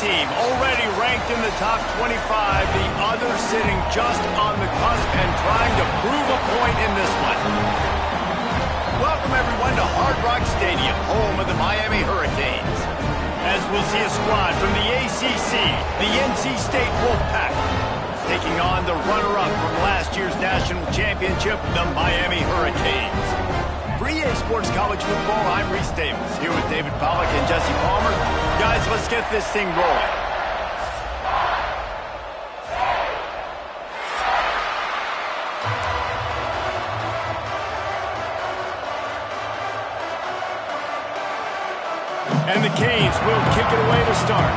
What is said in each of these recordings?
team already ranked in the top 25, the other sitting just on the cusp and trying to prove a point in this one. Welcome, everyone, to Hard Rock Stadium, home of the Miami Hurricanes. As we'll see a squad from the ACC, the NC State Wolfpack, taking on the runner-up from last year's national championship, the Miami Hurricanes. For EA Sports College Football, I'm Reese Davis, here with David Pollack and Jesse Palmer. Guys, let's get this thing rolling. And the Canes will kick it away to start.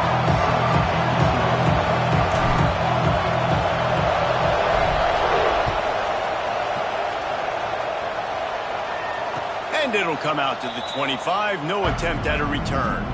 And it'll come out to the 25. No attempt at a return.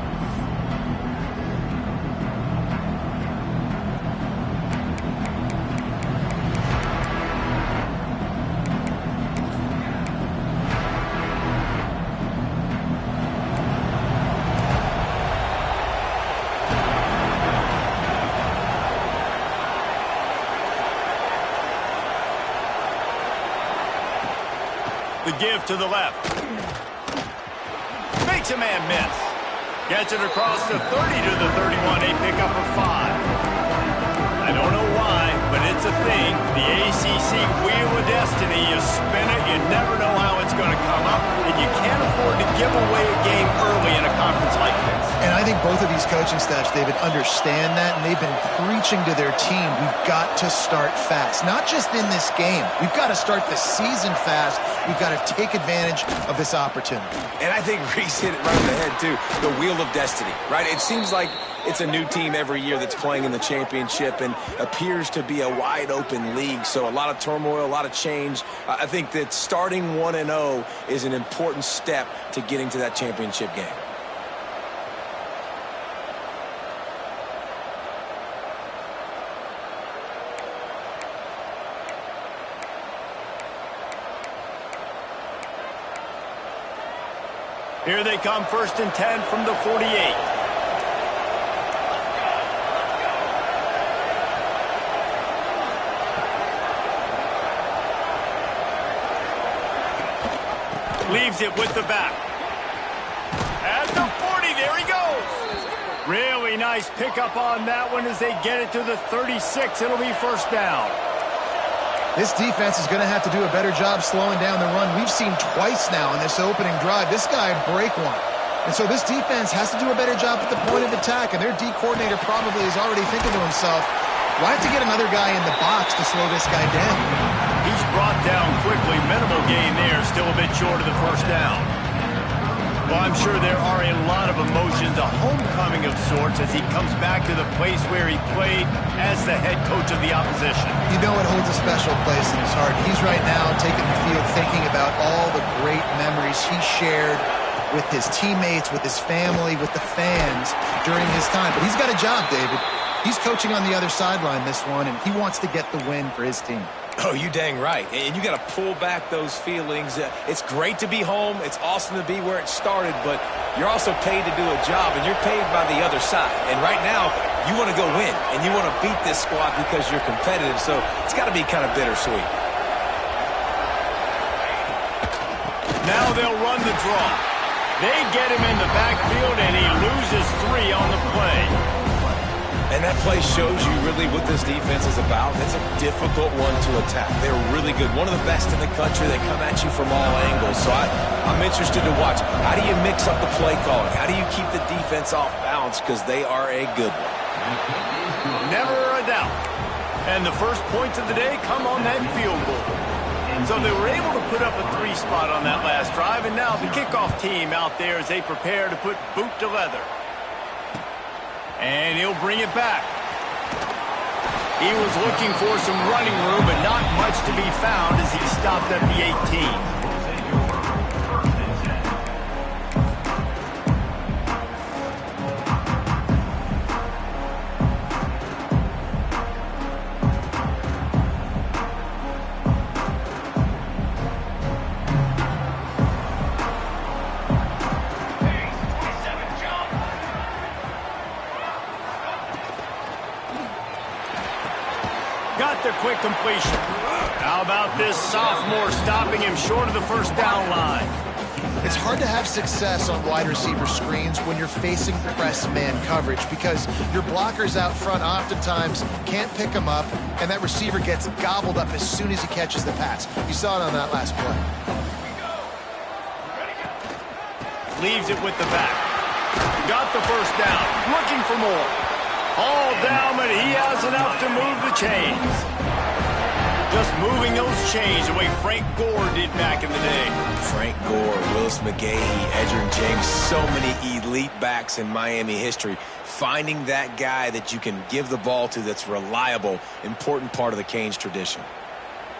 The give to the left. Makes a man miss. Gets it across the 30 to the 31. A pickup of 5. I don't know why, but it's a thing. The ACC Wheel of Destiny. You spin it, you never know how it's going to come up, and you can't afford to give away a game early in a conference like this. And I think both of these coaching staffs, David, understand that, and they've been preaching to their team, we've got to start fast. Not just in this game. We've got to start the season fast. We've got to take advantage of this opportunity. And I think Reese hit it right on the head, too. The Wheel of Destiny, right? It seems like it's a new team every year that's playing in the championship and appears to be a wide-open league. So a lot of turmoil, a lot of change. I think that starting 1-0 is an important step to getting to that championship game. Here they come, 1st and 10 from the 48. Leaves it with the back. At the 40, there he goes. Really nice pickup on that one as they get it to the 36. It'll be 1st down. This defense is going to have to do a better job slowing down the run. We've seen twice now in this opening drive. This guy break one. And so this defense has to do a better job at the point of attack. And their D coordinator probably is already thinking to himself, well, I have to get another guy in the box to slow this guy down. He's brought down quickly. Minimal gain there. Still a bit short of the 1st down. Well, I'm sure there are a lot of emotions, a homecoming of sorts as he comes back to the place where he played as the head coach of the opposition. You know it holds a special place in his heart. He's right now taking the field thinking about all the great memories he shared with his teammates, with his family, with the fans during his time. But he's got a job, David. He's coaching on the other sideline this one, and he wants to get the win for his team. Oh, you dang right. And you got to pull back those feelings. It's great to be home. It's awesome to be where it started, but you're also paid to do a job, and you're paid by the other side. And right now, you want to go win, and you want to beat this squad because you're competitive, so it's got to be kind of bittersweet. Now they'll run the draw. They get him in the backfield, and he loses 3 on the play. And that play shows you really what this defense is about. It's a difficult one to attack. They're really good. One of the best in the country. They come at you from all angles. So I'm interested to watch. How do you mix up the play calling? How do you keep the defense off balance? Because they are a good one. Never a doubt. And the first points of the day come on that field goal. So they were able to put up a 3 spot on that last drive. And now the kickoff team out there as they prepare to put boot to leather. And he'll bring it back. He was looking for some running room, but not much to be found as he stopped at the 18. Got the quick completion. How about this sophomore stopping him short of the first down line? It's hard to have success on wide receiver screens when you're facing press man coverage because your blockers out front oftentimes can't pick them up, and that receiver gets gobbled up as soon as he catches the pass. You saw it on that last play. Leaves it with the back. Got the first down. Looking for more. All down, but he has enough to move the chains. Just moving those chains the way Frank Gore did back in the day. Frank Gore, Willis McGahee, Edgerrin James, so many elite backs in Miami history. Finding that guy that you can give the ball to that's reliable, important part of the Canes tradition.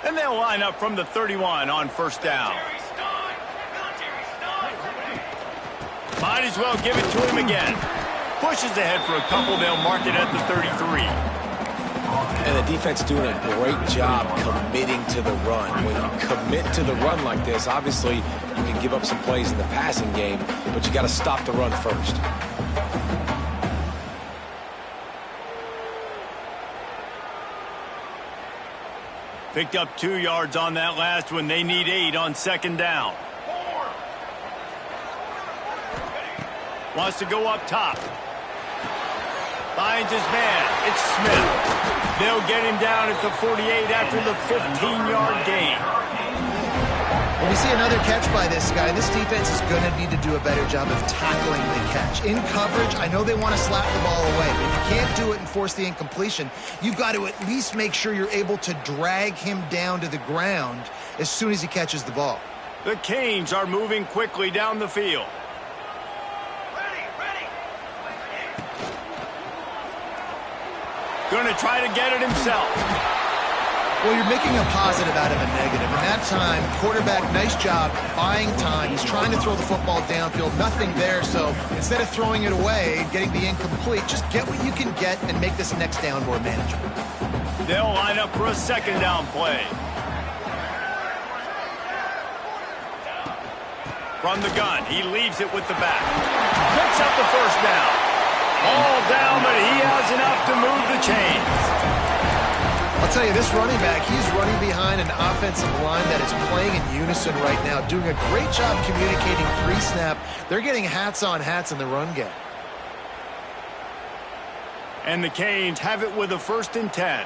And they'll line up from the 31 on first down. Might as well give it to him again. Pushes ahead for a couple. They'll mark it at the 33. And the defense doing a great job committing to the run. When you commit to the run like this, obviously you can give up some plays in the passing game, but you got to stop the run first. Picked up 2 yards on that last one. They need 8 on second down. Wants to go up top. Finds his man. It's Smith. They'll get him down at the 48 after the 15-yard gain. When we see another catch by this guy, this defense is going to need to do a better job of tackling the catch. In coverage, I know they want to slap the ball away, but if you can't do it and force the incompletion, you've got to at least make sure you're able to drag him down to the ground as soon as he catches the ball. The Canes are moving quickly down the field. Going to try to get it himself. Well, you're making a positive out of a negative. And that time, quarterback, nice job buying time. He's trying to throw the football downfield. Nothing there. So instead of throwing it away, getting the incomplete, just get what you can get and make this next down more manageable. They'll line up for a second down play. From the gun, he leaves it with the back. Picks up the first down. All down, but he has enough to move the chains. I'll tell you, this running back, he's running behind an offensive line that is playing in unison right now, doing a great job communicating pre-snap. They're getting hats on hats in the run game. And the Canes have it with a 1st and 10.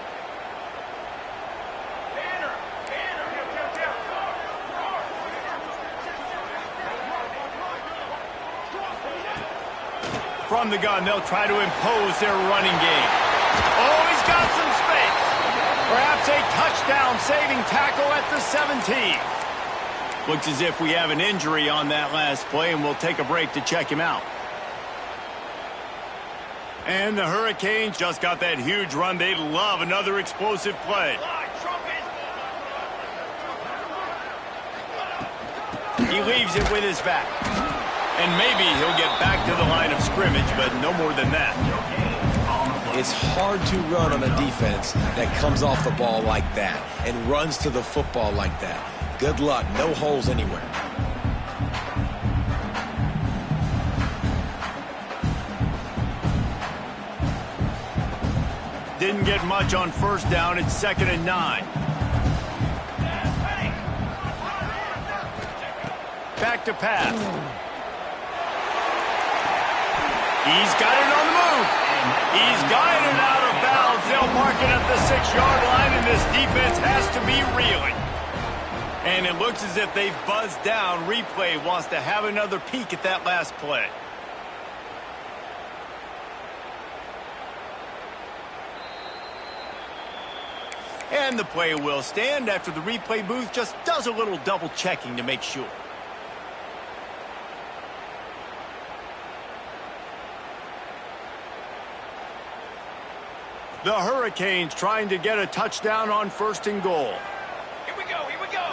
From the gun, they'll try to impose their running game. Oh, he's got some space. Perhaps a touchdown-saving tackle at the 17. Looks as if we have an injury on that last play, and we'll take a break to check him out. And the Hurricanes just got that huge run. They love another explosive play. He leaves it with his back. And maybe he'll get back to the line of scrimmage, but no more than that. It's hard to run on a defense that comes off the ball like that and runs to the football like that. Good luck. No holes anywhere. Didn't get much on first down. It's 2nd and 9. Back to pass. He's got it on the move. He's got it out of bounds. They'll mark it at the 6-yard line, and this defense has to be reeling. And it looks as if they've buzzed down. Replay wants to have another peek at that last play. And the play will stand after the replay booth just does a little double checking to make sure. The Hurricanes trying to get a touchdown on 1st and goal. Here we go, here we go.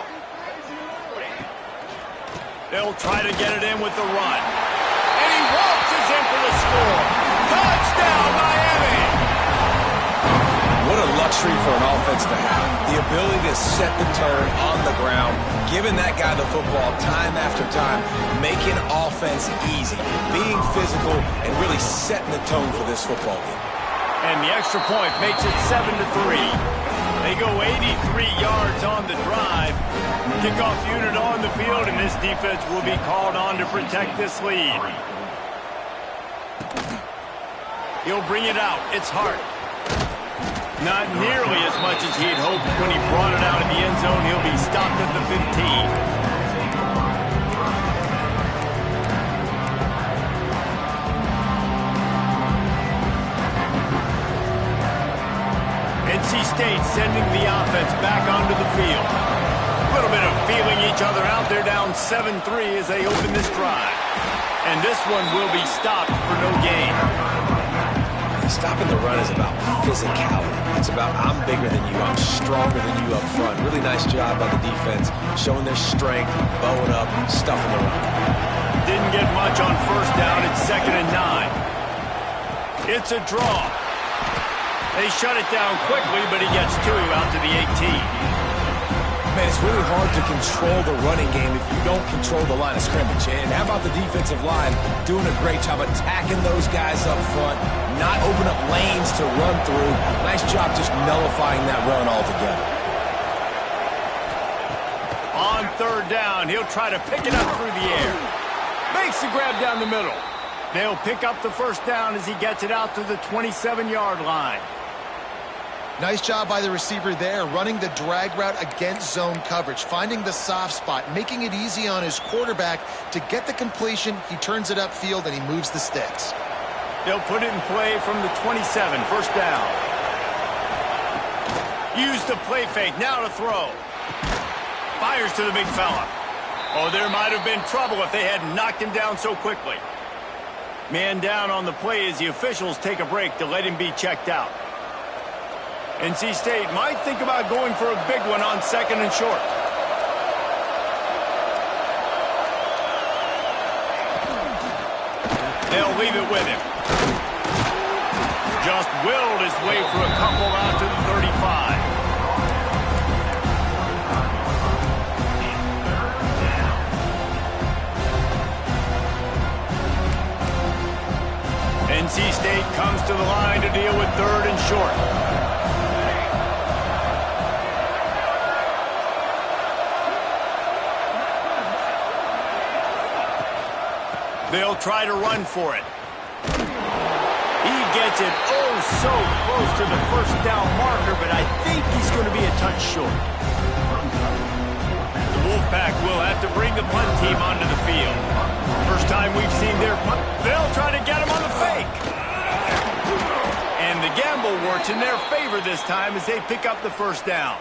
They'll try to get it in with the run. And he waltzes in for the score. Touchdown, Miami! What a luxury for an offense to have. The ability to set the turn on the ground, giving that guy the football time after time, making offense easy, being physical, and really setting the tone for this football game. And the extra point makes it 7-3. They go 83 yards on the drive. Kickoff unit on the field, and this defense will be called on to protect this lead. He'll bring it out. It's Hart. Not nearly as much as he'd hoped when he brought it out in the end zone. He'll be stopped at the 15. NC State sending the offense back onto the field. A little bit of feeling each other out. They're down 7-3 as they open this drive. And this one will be stopped for no gain. Stopping the run is about physicality. It's about I'm bigger than you, I'm stronger than you up front. Really nice job by the defense, showing their strength, bowing up, stuffing the run. Didn't get much on first down. It's 2nd and 9. It's a draw. They shut it down quickly, but he gets 2 out to the 18. Man, it's really hard to control the running game if you don't control the line of scrimmage. And how about the defensive line doing a great job attacking those guys up front, not open up lanes to run through. Nice job just nullifying that run altogether. On 3rd down, he'll try to pick it up through the air. Makes the grab down the middle. They'll pick up the first down as he gets it out to the 27-yard line. Nice job by the receiver there, running the drag route against zone coverage, finding the soft spot, making it easy on his quarterback to get the completion. He turns it upfield, and he moves the sticks. They'll put it in play from the 27, first down. Use the play fake, now to throw. Fires to the big fella. Oh, there might have been trouble if they had knocked him down so quickly. Man down on the play as the officials take a break to let him be checked out. NC State might think about going for a big one on 2nd and short. They'll leave it with him. Just willed his way for a couple out to the 35. NC State comes to the line to deal with 3rd and short. They'll try to run for it. He gets it oh so close to the first down marker, but I think he's going to be a touch short. The Wolfpack will have to bring the punt team onto the field. First time we've seen their punt. They'll try to get him on the fake. And the gamble works in their favor this time as they pick up the first down.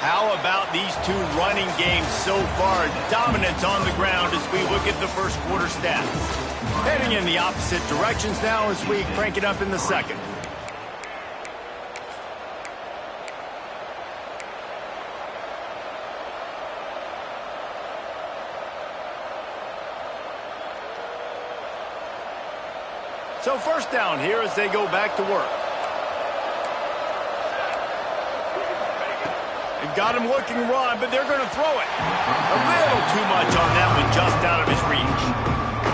How about these two running games so far? Dominance on the ground as we look at the first quarter stats. Heading in the opposite directions now as we crank it up in the second. So first down here as they go back to work. They've got him looking run, but they're going to throw it. A little too much on that one, just out of his reach.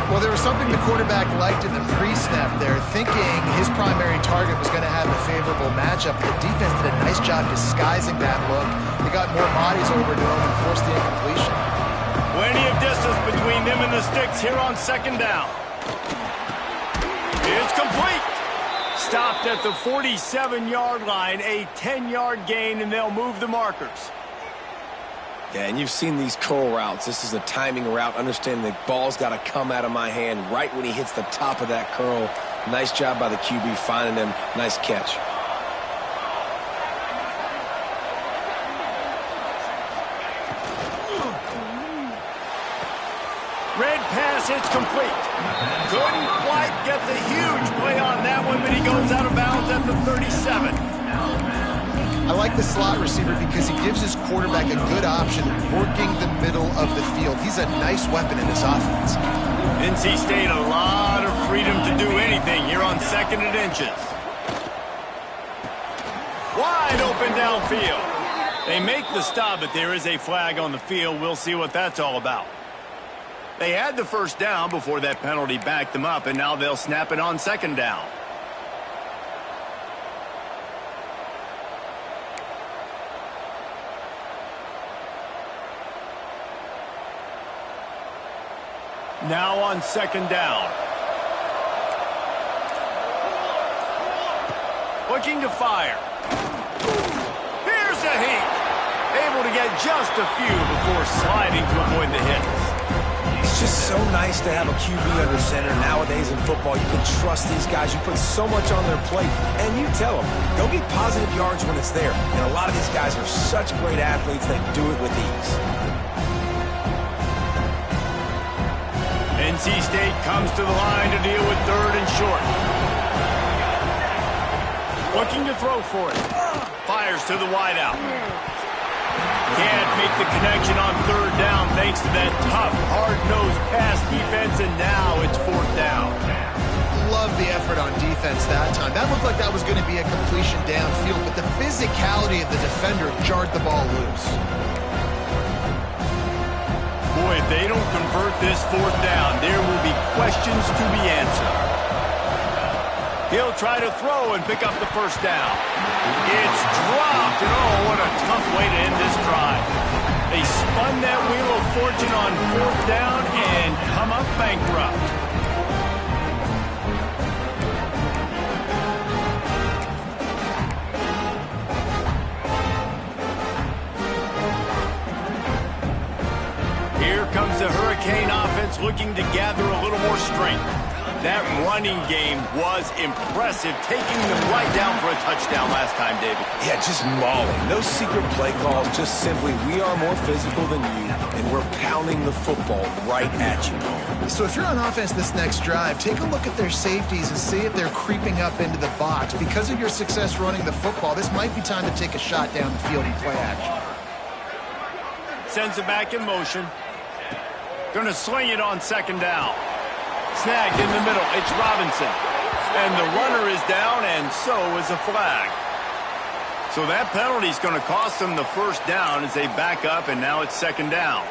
Well, there was something the quarterback liked in the pre-snap there, thinking his primary target was going to have a favorable matchup. The defense did a nice job disguising that look. They got more bodies over to him and forced the incompletion. Plenty of distance between them and the sticks here on 2nd down. It's complete. Stopped at the 47-yard line, a 10-yard gain, and they'll move the markers. Yeah, and you've seen these curl routes. This is a timing route. Understanding the ball's got to come out of my hand right when he hits the top of that curl. Nice job by the QB finding him. Nice catch. Red pass, it's complete. Couldn't quite get the huge play on that one, but he goes out of bounds at the 37. I like the slot receiver because he gives his quarterback a good option working the middle of the field. He's a nice weapon in this offense. NC State a lot of freedom to do anything here on 2nd and inches. Wide open downfield. They make the stop, but there is a flag on the field. We'll see what that's all about. They had the first down before that penalty backed them up, and now they'll snap it on second down. Now on second down. Looking to fire. Here's a heat. Able to get just a few before sliding to avoid the hits. It's just so nice to have a QB under center. Nowadays in football, you can trust these guys. You put so much on their plate, and you tell them, go get positive yards when it's there. And a lot of these guys are such great athletes, they do it with ease. NC State comes to the line to deal with third and short. Looking to throw for it. Fires to the wideout. Can't make the connection on third down thanks to that tough, hard-nosed pass defense, and now it's fourth down. Love the effort on defense that time. That looked like that was going to be a completion downfield, but the physicality of the defender jarred the ball loose. Boy, if they don't convert this fourth down, there will be questions to be answered. He'll try to throw and pick up the first down. It's dropped, and oh, what a tough way to end this drive. They spun that wheel of fortune on fourth down and come up bankrupt. Here comes the Hurricane offense looking to gather a little more strength. That running game was impressive, taking them right down for a touchdown last time, David. Yeah, just mauling. No secret play calls, just simply we are more physical than you, and we're pounding the football right at you. So if you're on offense this next drive, take a look at their safeties and see if they're creeping up into the box. Because of your success running the football, this might be time to take a shot down the field and play action. Sends it back in motion. Going to sling it on second down. Snagged in the middle. It's Robinson. And the runner is down, and so is a flag. So that penalty is going to cost them the first down as they back up, and now it's second down.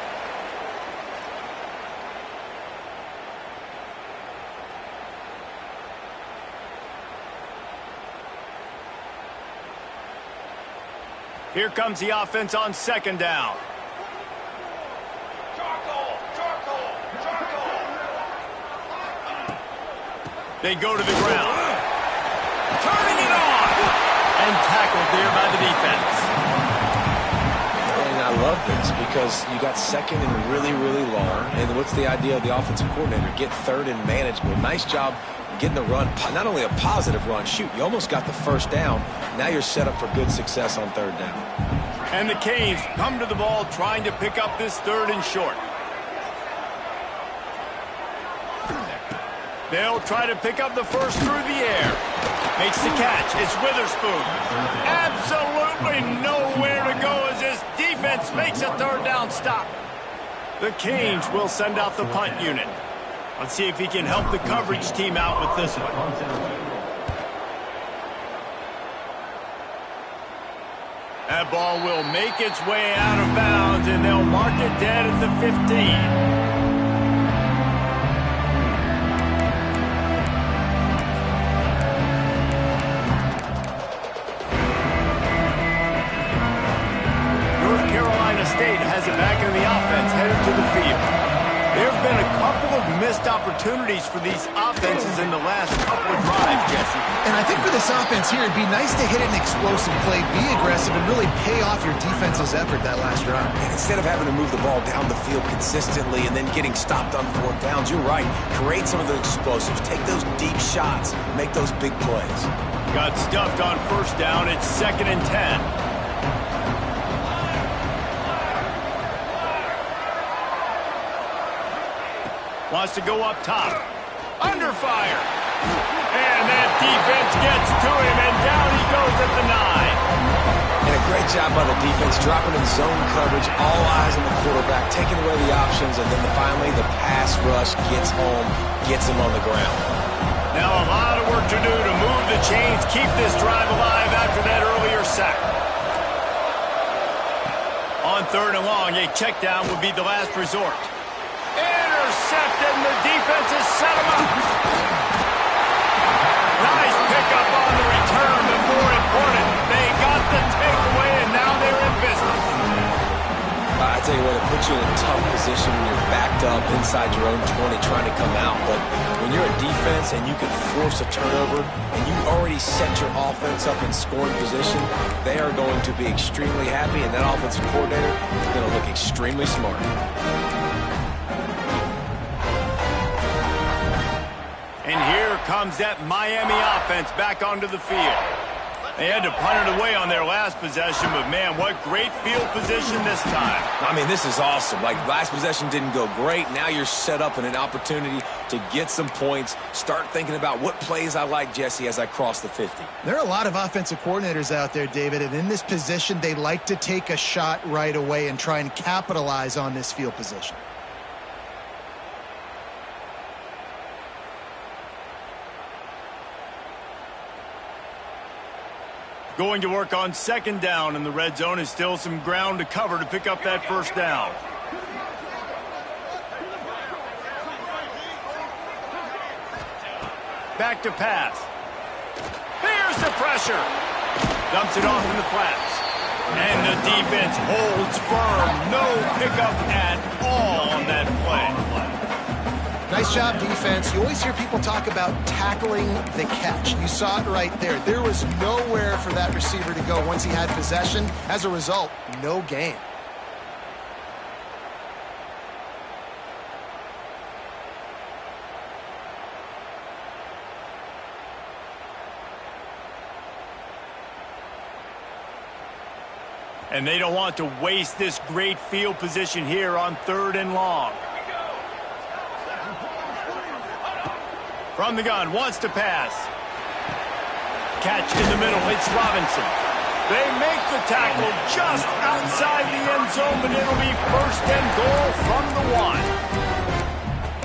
Here comes the offense on second down. They go to the ground. Turning it on. And tackled there by the defense. And I love this because you got second and really, really long. And what's the idea of the offensive coordinator? Get third and manageable. Nice job getting the run. Not only a positive run. Shoot, you almost got the first down. Now you're set up for good success on third down. And the Canes come to the ball trying to pick up this third and short. They'll try to pick up the first through the air. Makes the catch. It's Witherspoon. Absolutely nowhere to go as this defense makes a third down stop. The Canes will send out the punt unit. Let's see if he can help the coverage team out with this one. That ball will make its way out of bounds, and they'll mark it dead at the 15. State has it back in the offense, headed to the field. There have been a couple of missed opportunities for these offenses in the last couple of drives, Jesse. And I think for this offense here, it'd be nice to hit an explosive play, be aggressive, and really pay off your defense's effort that last drive. And instead of having to move the ball down the field consistently and then getting stopped on fourth downs, you're right. Create some of the explosives. Take those deep shots. Make those big plays. Got stuffed on first down. It's 2nd and 10. Wants to go up top. Under fire. And that defense gets to him, and down he goes at the 9. And a great job by the defense, dropping in zone coverage, all eyes on the quarterback, taking away the options, and then finally the pass rush gets home, gets him on the ground. Now a lot of work to do to move the chains, keep this drive alive after that earlier sack. On 3rd and long, a check down would be the last resort. intercepted, and the defense has set him up. Nice pickup on the return, but more important, they got the takeaway, and now they're in business. I tell you what, it puts you in a tough position when you're backed up inside your own 20 trying to come out. But when you're a defense and you can force a turnover and you already set your offense up in scoring position, they are going to be extremely happy, and that offensive coordinator is going to look extremely smart. And here comes that Miami offense back onto the field. They had to punt it away on their last possession, but man, what great field position this time. I mean, this is awesome. Like, last possession didn't go great. Now you're set up in an opportunity to get some points. Start thinking about what plays I like, Jesse, as I cross the 50. There are a lot of offensive coordinators out there, David, and in this position, they like to take a shot right away and try and capitalize on this field position. Going to work on second down in the red zone. Is still some ground to cover to pick up that first down. Back to pass. Here's the pressure. Dumps it off in the flats. And the defense holds firm. No pickup at all on that play. Nice job, defense. You always hear people talk about tackling the catch. You saw it right there. There was nowhere for that receiver to go once he had possession. As a result, no gain. And they don't want to waste this great field position here on 3rd and long. From the gun, wants to pass. Catch in the middle, it's Robinson. They make the tackle just outside the end zone, but it'll be 1st and goal from the 1.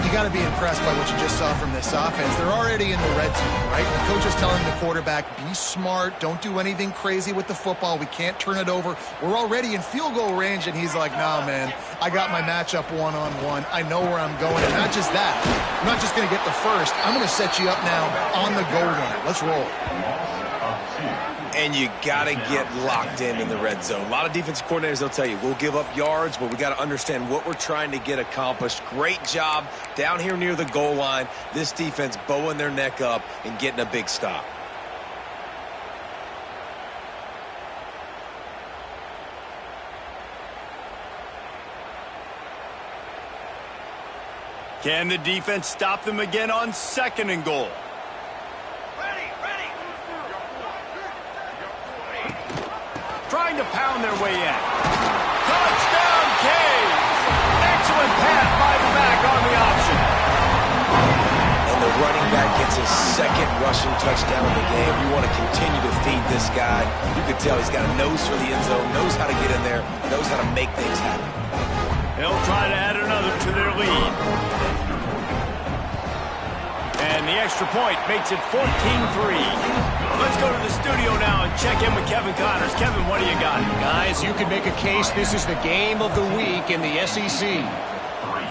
You got to be impressed by what you just saw from this offense. They're already in the red zone, right? The coach is telling the quarterback, be smart, don't do anything crazy with the football. We can't turn it over. We're already in field goal range, and he's like, nah, man, I got my matchup one-on-one. I know where I'm going, and not just that. I'm not just going to get the first. I'm going to set you up now on the goal line. Let's roll. And you got to get locked in the red zone. A lot of defensive coordinators, they'll tell you, we'll give up yards, but we got to understand what we're trying to get accomplished. Great job down here near the goal line. This defense bowing their neck up and getting a big stop. Can the defense stop them again on 2nd and goal? Trying to pound their way in. Touchdown, Canes! Excellent pass by the back on the option. And the running back gets his 2nd rushing touchdown of the game. You want to continue to feed this guy. You can tell he's got a nose for the end zone, knows how to get in there, knows how to make things happen. They'll try to add another to their lead. And the extra point makes it 14-3. Let's go to the studio now and check in with Kevin Connors. Kevin, what do you got? Guys, you could make a case this is the game of the week in the SEC.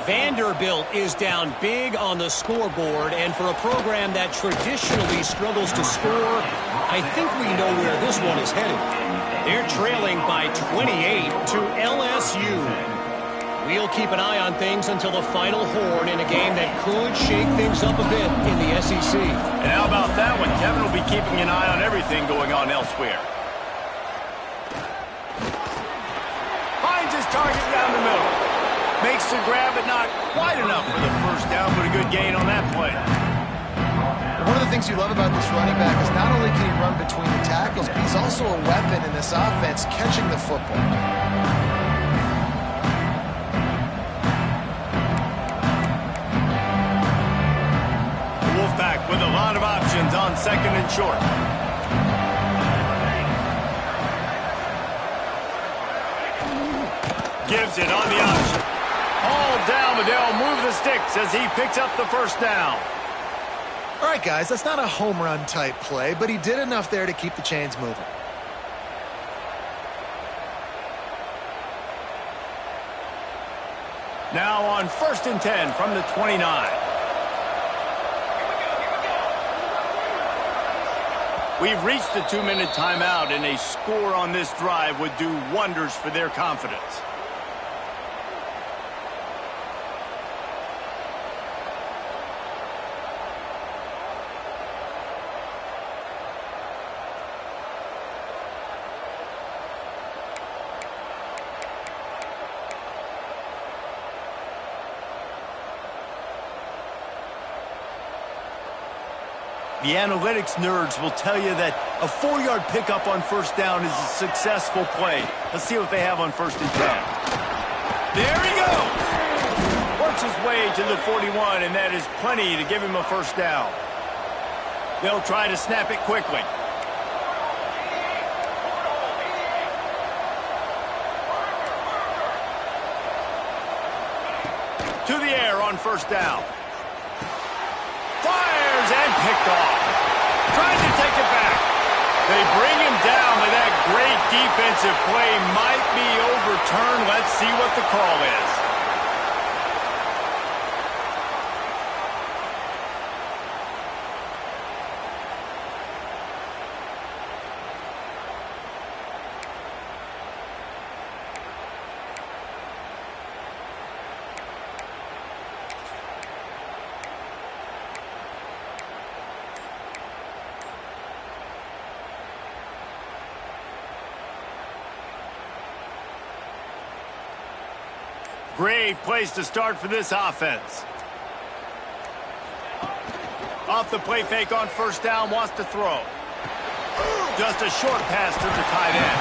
Vanderbilt is down big on the scoreboard, and for a program that traditionally struggles to score, I think we know where this one is headed. They're trailing by 28 to LSU. We'll keep an eye on things until the final horn in a game that could shake things up a bit in the SEC. And how about that one? Kevin will be keeping an eye on everything going on elsewhere. Finds his target down the middle. Makes the grab, but not quite enough for the first down, but a good gain on that play. One of the things you love about this running back is not only can he run between the tackles, but he's also a weapon in this offense catching the football. Wolfpack with a lot of options on 2nd and short. Gives it on the option. All down, but they'll move the sticks as he picks up the first down. All right, guys, that's not a home run type play, but he did enough there to keep the chains moving. Now on 1st and 10 from the 29. We've reached the 2-minute timeout, and a score on this drive would do wonders for their confidence. The analytics nerds will tell you that a 4-yard pickup on 1st down is a successful play. Let's see what they have on 1st and 10. There he goes! Works his way to the 41, and that is plenty to give him a 1st down. They'll try to snap it quickly. To the air on 1st down. Fires and picked off. Trying to take it back. They bring him down, but that great defensive play might be overturned. Let's see what the call is. Great place to start for this offense. Off the play fake on 1st down, wants to throw. Just a short pass to the tight end.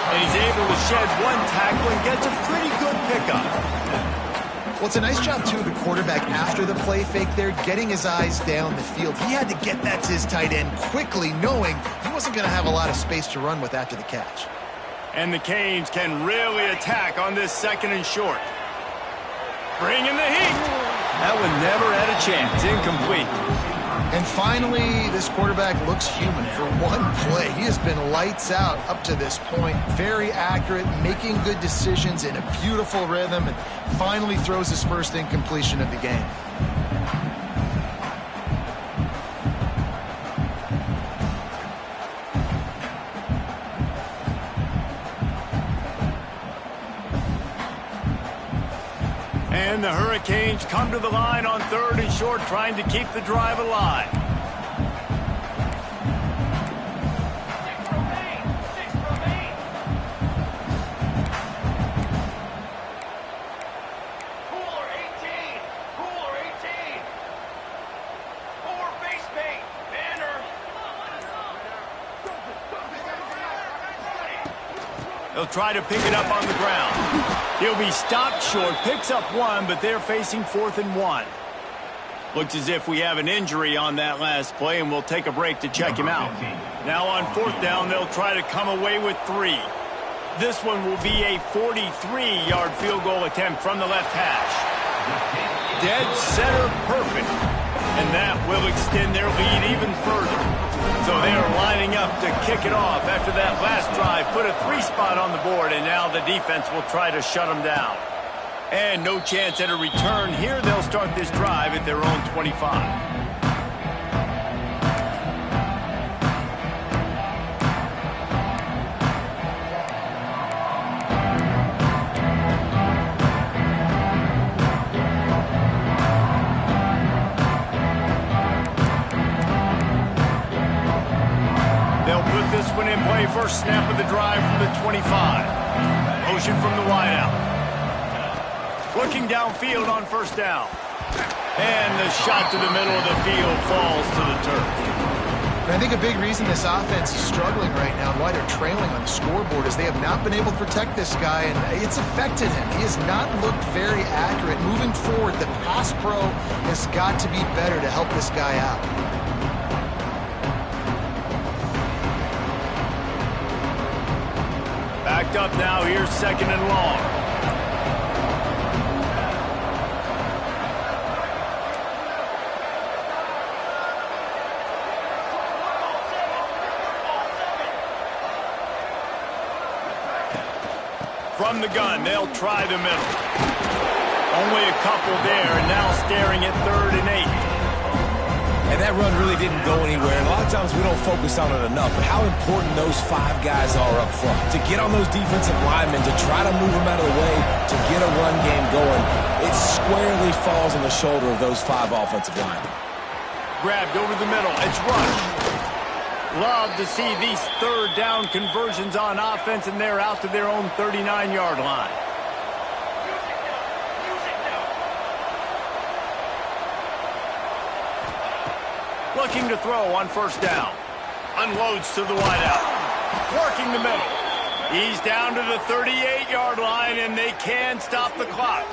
And he's able to shed one tackle and gets a pretty good pickup. Well, it's a nice job, too, the quarterback after the play fake there, getting his eyes down the field. He had to get that to his tight end quickly, knowing he wasn't going to have a lot of space to run with after the catch. And the Canes can really attack on this 2nd and short. Bringing the heat. That one never had a chance. Incomplete. And finally, this quarterback looks human. For one play, he has been lights out up to this point. Very accurate, making good decisions in a beautiful rhythm, and finally throws his first incompletion of the game. And the Hurricanes come to the line on 3rd and short, trying to keep the drive alive. Cooler 18. Cooler 18. 4 base bait. Banner. They'll try to pick it up on the ground. He'll be stopped short, picks up 1, but they're facing 4th and 1. Looks as if we have an injury on that last play, and we'll take a break to check him out. Now on 4th down, they'll try to come away with 3. This one will be a 43-yard field goal attempt from the left hash. Dead center perfect. And that will extend their lead even further. So they are lining up to kick it off after that last drive. Put a 3 spot on the board, and now the defense will try to shut them down. And no chance at a return here. They'll start this drive at their own 25. First snap of the drive from the 25. Motion from the wideout. Looking downfield on 1st down. And the shot to the middle of the field falls to the turf. And I think a big reason this offense is struggling right now and why they're trailing on the scoreboard is they have not been able to protect this guy, and it's affected him. He has not looked very accurate. Moving forward, the pass pro has got to be better to help this guy out. Backed up now, here's 2nd and long. From the gun, they'll try the middle. Only a couple there, and now staring at 3rd and 8. And that run really didn't go anywhere. And a lot of times we don't focus on it enough, but how important those 5 guys are up front. To get on those defensive linemen, to try to move them out of the way, to get a run game going, it squarely falls on the shoulder of those 5 offensive linemen. Grabbed over the middle. It's Rush. Love to see these 3rd down conversions on offense, and they're out to their own 39-yard line. Looking to throw on 1st down. Unloads to the wideout. Working the middle. He's down to the 38-yard line, and they can stop the clock.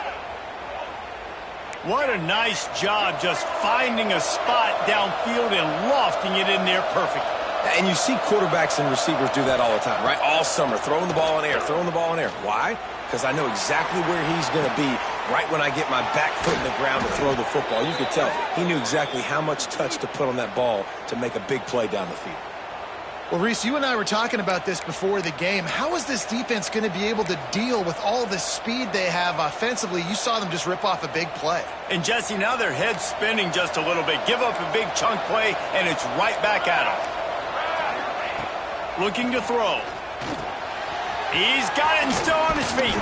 What a nice job just finding a spot downfield and lofting it in there perfectly. And you see quarterbacks and receivers do that all the time, right? All summer, throwing the ball in air, throwing the ball in air. Why? Because I know exactly where he's going to be right when I get my back foot in the ground to throw the football. You could tell he knew exactly how much touch to put on that ball to make a big play down the field. Well, Reese, you and I were talking about this before the game. How is this defense going to be able to deal with all the speed they have offensively? You saw them just rip off a big play. And, Jesse, now their head's spinning just a little bit. Give up a big chunk play, and it's right back at them. Looking to throw. He's got it and still on his feet.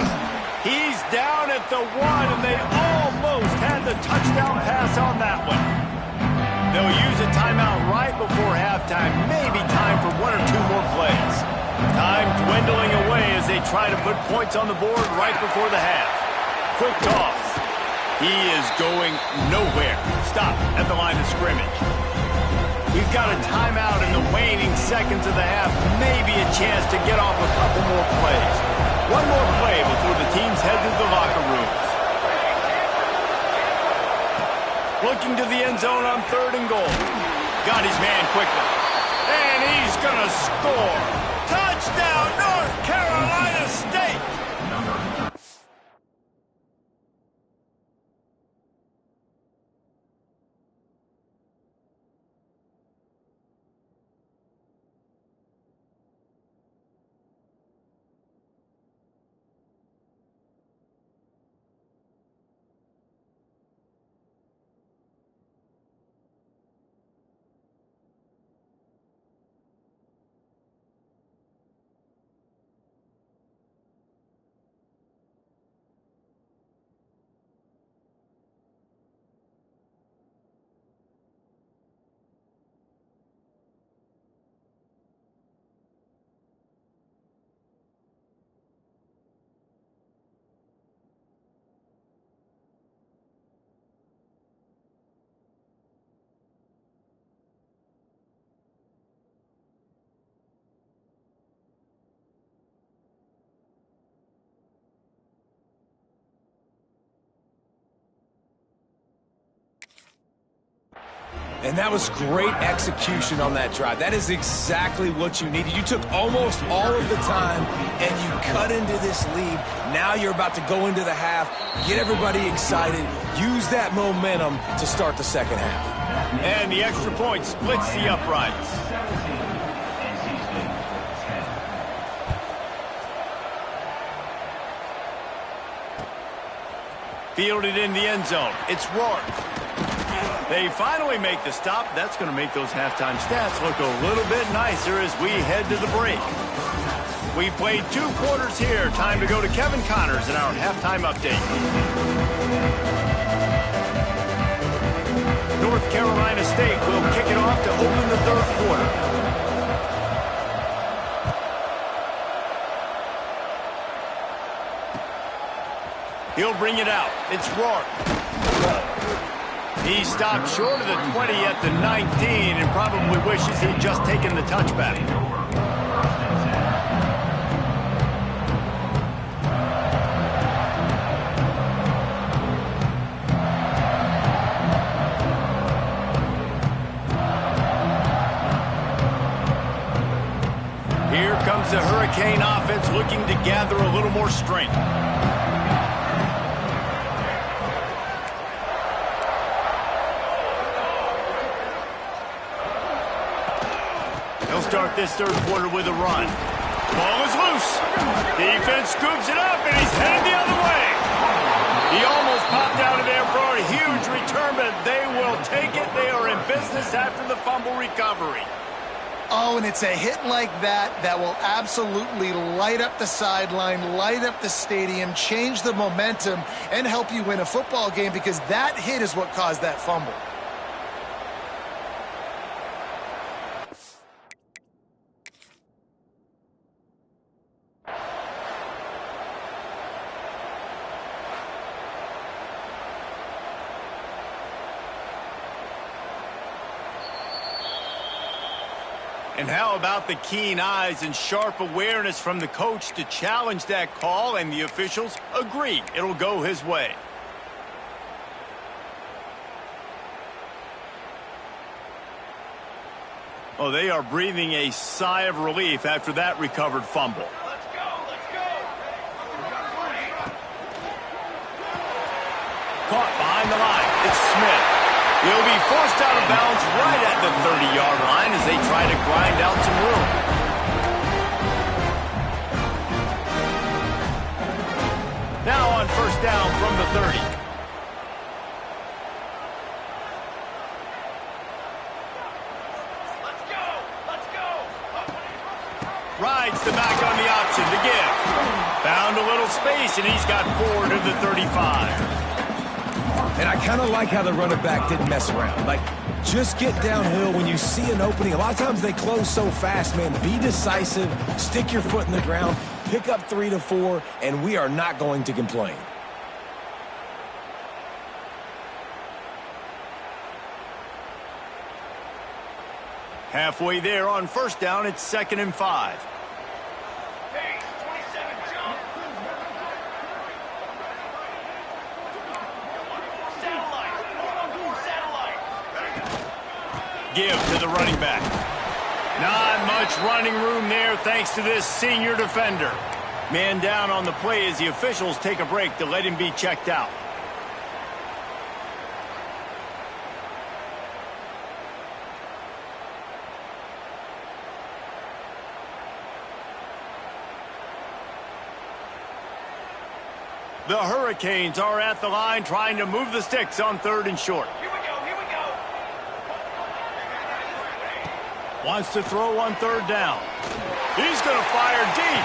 He's down at the 1, and they almost had the touchdown pass on that one. They'll use a timeout right before halftime. Maybe time for 1 or 2 more plays. Time dwindling away as they try to put points on the board right before the half. Quick toss. He is going nowhere. Stop at the line of scrimmage. We've got a timeout in the waning seconds of the half. Maybe a chance to get off a couple more plays. 1 more play before the teams head to the locker rooms. Looking to the end zone on 3rd and goal. Got his man quickly. And he's going to score. Touchdown, North Carolina State! And that was great execution on that drive. That is exactly what you needed. You took almost all of the time, and you cut into this lead. Now you're about to go into the half, get everybody excited, use that momentum to start the second half. And the extra point splits the uprights. Fielded in the end zone. It's Rourke. They finally make the stop. That's going to make those halftime stats look a little bit nicer as we head to the break. We've played 2 quarters here. Time to go to Kevin Connors in our halftime update. North Carolina State will kick it off to open the 3rd quarter. He'll bring it out. It's Rourke. He stopped short of the 20 at the 19 and probably wishes he'd just taken the touchback. Here comes the Hurricane offense looking to gather a little more strength. He'll start this 3rd quarter with a run. Ball is loose. Defense scoops it up, and he's headed the other way. He almost popped out of there for a huge return, but they will take it. They are in business after the fumble recovery. Oh, and it's a hit like that that will absolutely light up the sideline, light up the stadium, change the momentum, and help you win a football game, because that hit is what caused that fumble. And how about the keen eyes and sharp awareness from the coach to challenge that call, and the officials agree it'll go his way. Oh, they are breathing a sigh of relief after that recovered fumble. Let's go, let's go. Caught behind the line. It's Smith. He'll be forced out of bounds right at the 30-yard line as they try to grind out some room. Now on first down from the 30. Let's go, let's go. Rides the back on the option to give. Found a little space, and he's got 4 to the 35. And I kind of like how the running back didn't mess around. Like, just get downhill when you see an opening. A lot of times they close so fast, man. Be decisive, stick your foot in the ground, pick up 3 to 4, and we are not going to complain. Halfway there on first down, it's 2nd and 5. Hey, 27 jump. Satellite. Give to the running back. Not much running room there thanks to this senior defender. Man down on the play as the officials take a break to let him be checked out. The Hurricanes are at the line trying to move the sticks on 3rd and short. Here we go. Wants to throw on 3rd down. He's going to fire deep.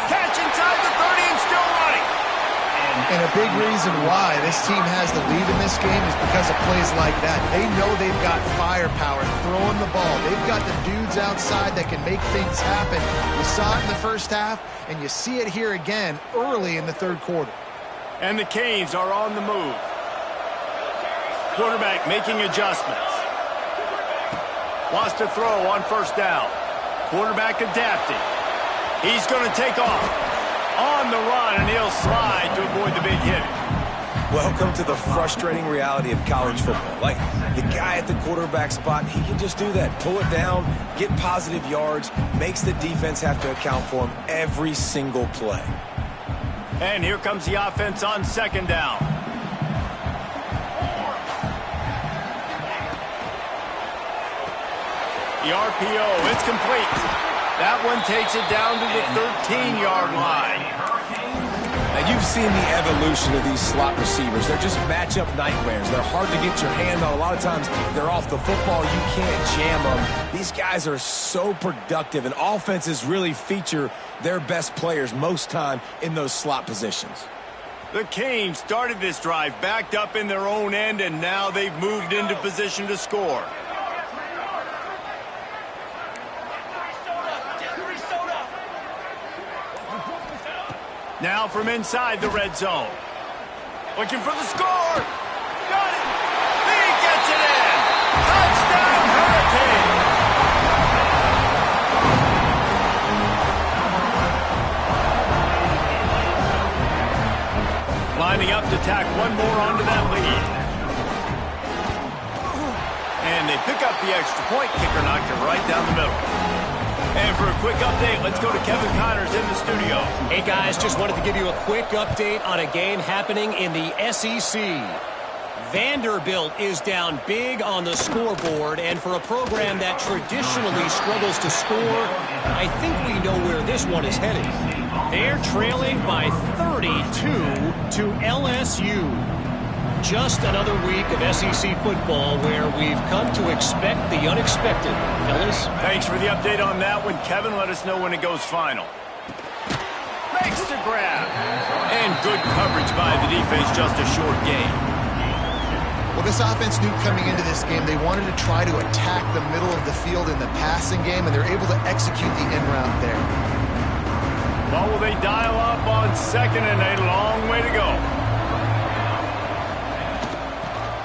Catch inside the 30 and still running. And a big reason why this team has the lead in this game is because of plays like that. They know they've got firepower throwing the ball. They've got the dudes outside that can make things happen. You saw it in the first half, and you see it here again early in the 3rd quarter. And the Canes are on the move. Quarterback making adjustments. Wants to throw on first down. Quarterback adapting. He's going to take off. On the run, and he'll slide to avoid the big hit. Welcome to the frustrating reality of college football. Like, the guy at the quarterback spot, he can just do that. Pull it down, get positive yards, makes the defense have to account for him every single play. And here comes the offense on 2nd down. The RPO, it's complete. That one takes it down to the 13-yard line. Now, you've seen the evolution of these slot receivers. They're just matchup nightmares. They're hard to get your hand on. A lot of times, they're off the football. You can't jam them. These guys are so productive, and offenses really feature their best players most time in those slot positions. The Canes started this drive backed up in their own end, and now they've moved into position to score. Now from inside the red zone. Looking for the score. Got it. He gets it in. Touchdown, Hurricane. Lining up to tack one more onto that lead. And they pick up the extra point. Kicker knocked it right down the middle. And for a quick update, let's go to Kevin Connors in the studio. Hey, guys, just wanted to give you a quick update on a game happening in the SEC. Vanderbilt is down big on the scoreboard, and for a program that traditionally struggles to score, I think we know where this one is headed. They're trailing by 30. 32 to LSU. Just another week of SEC football where we've come to expect the unexpected. Fellas? Thanks for the update on that one, Kevin. Let us know when it goes final. Makes the grab. And good coverage by the defense, just a short gain. Well, this offense knew coming into this game they wanted to try to attack the middle of the field in the passing game, and they're able to execute the in route there. Well, will they dial up on second and a long way to go?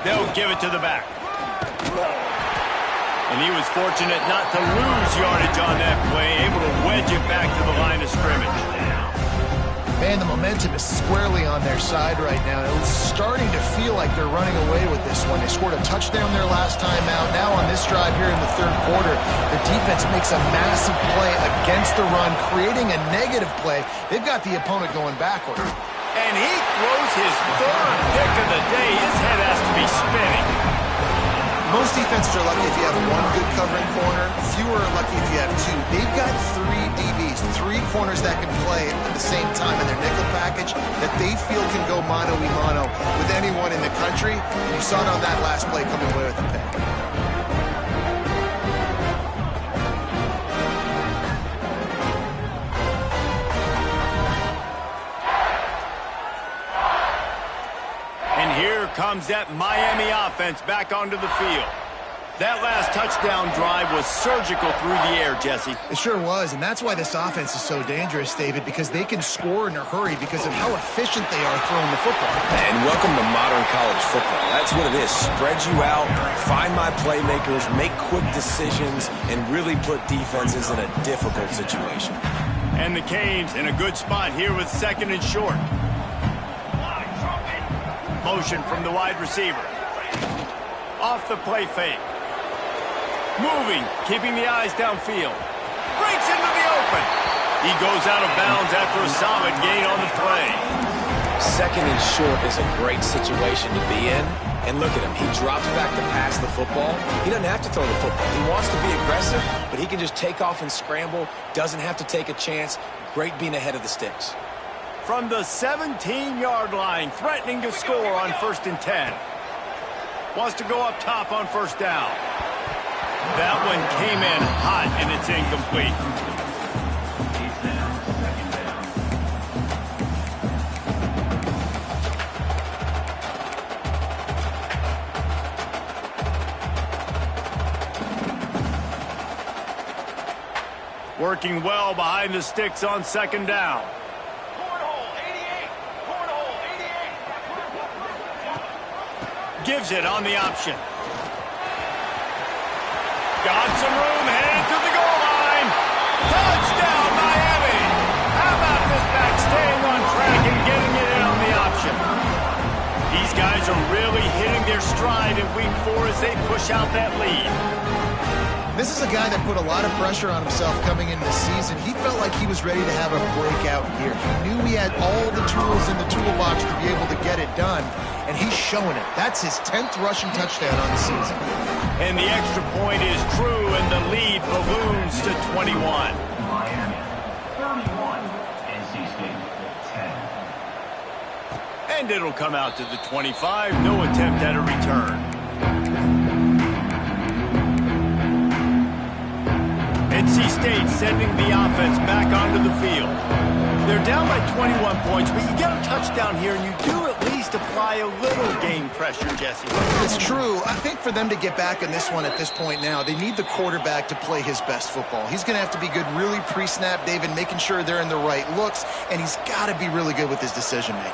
They'll give it to the back. And he was fortunate not to lose yardage on that play, able to wedge it back to the line of scrimmage. Man, the momentum is squarely on their side right now. It's starting to feel like they're running away with this one. They scored a touchdown their last time out. Now on this drive here in the third quarter, the defense makes a massive play against the run, creating a negative play. They've got the opponent going backward. And he throws his third pick of the day. His head has to be spinning. Most defenses are lucky if you have one good covering corner. Fewer are lucky if you have two. They've got three DBs, three corners that can play at the same time in their nickel package that they feel can go mano-a-mano with anyone in the country. And you saw it on that last play coming away with the pick. Here comes that Miami offense back onto the field. That last touchdown drive was surgical through the air, Jesse. It sure was, and that's why this offense is so dangerous, David, because they can score in a hurry because of how efficient they are throwing the football. And welcome to modern college football. That's what it is. Spread you out, find my playmakers, make quick decisions, and really put defenses in a difficult situation. And the Canes in a good spot here with second and short. Motion from the wide receiver. Off the play fake. Moving, keeping the eyes downfield. Breaks into the open. He goes out of bounds after a solid gain on the play. Second and short is a great situation to be in. And look at him. He drops back to pass the football. He doesn't have to throw the football. He wants to be aggressive, but he can just take off and scramble. Doesn't have to take a chance. Great being ahead of the sticks. From the 17-yard line, threatening to score on 1st and 10. Wants to go up top on first down. That one came in hot, and it's incomplete. Working well behind the sticks on second down. Gives it on the option. Got some room, headed to the goal line. Touchdown, Miami! How about this back staying on track and getting it in on the option? These guys are really hitting their stride in week 4 as they push out that lead. This is a guy that put a lot of pressure on himself coming into the season. He felt like he was ready to have a breakout year. He knew he had all the tools in the toolbox to be able to get it done, and he's showing it. That's his 10th rushing touchdown on the season. And the extra point is true, and the lead balloons to 21. Miami, 31, NC State, 10. And it'll come out to the 25. No attempt at a return. NC State sending the offense back onto the field. They're down by 21 points, but you get a touchdown here, and you do at least apply a little game pressure, Jesse. It's true. I think for them to get back in this one at this point now, they need the quarterback to play his best football. He's going to have to be good really pre-snap, David, making sure they're in the right looks, and he's got to be really good with his decision-making.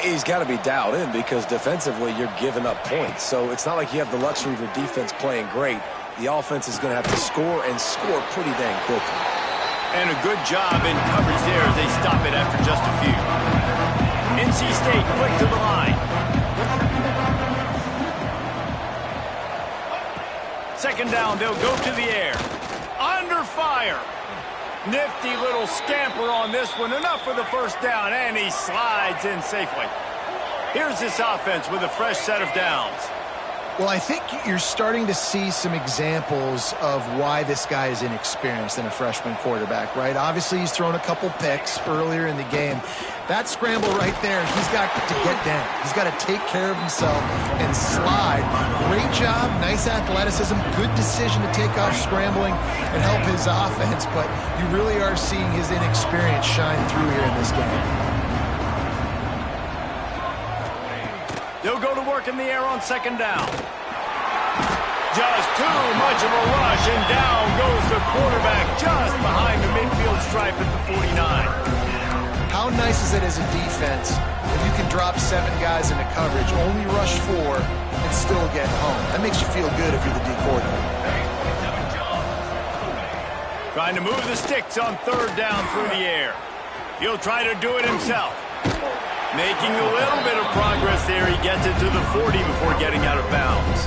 He's got to be dialed in because defensively you're giving up points. So it's not like you have the luxury of your defense playing great. The offense is going to have to score and score pretty dang quickly. And a good job in coverage there as they stop it after just a few. NC State quick to the line. Second down, they'll go to the air. Under fire. Nifty little scamper on this one. Enough for the first down, and he slides in safely. Here's this offense with a fresh set of downs. Well, I think you're starting to see some examples of why this guy is inexperienced in a freshman quarterback, right? Obviously, he's thrown a couple picks earlier in the game. That scramble right there, he's got to get down. He's got to take care of himself and slide. Great job, nice athleticism, good decision to take off scrambling and help his offense, but you really are seeing his inexperience shine through here in this game. They'll go to work in the air on second down. Just too much of a rush, and down goes the quarterback just behind the midfield stripe at the 49. How nice is it as a defense if you can drop 7 guys into coverage, only rush 4, and still get home? That makes you feel good if you're the D coordinator. Trying to move the sticks on third down through the air. He'll try to do it himself. Making a little bit of progress there. He gets it to the 40 before getting out of bounds.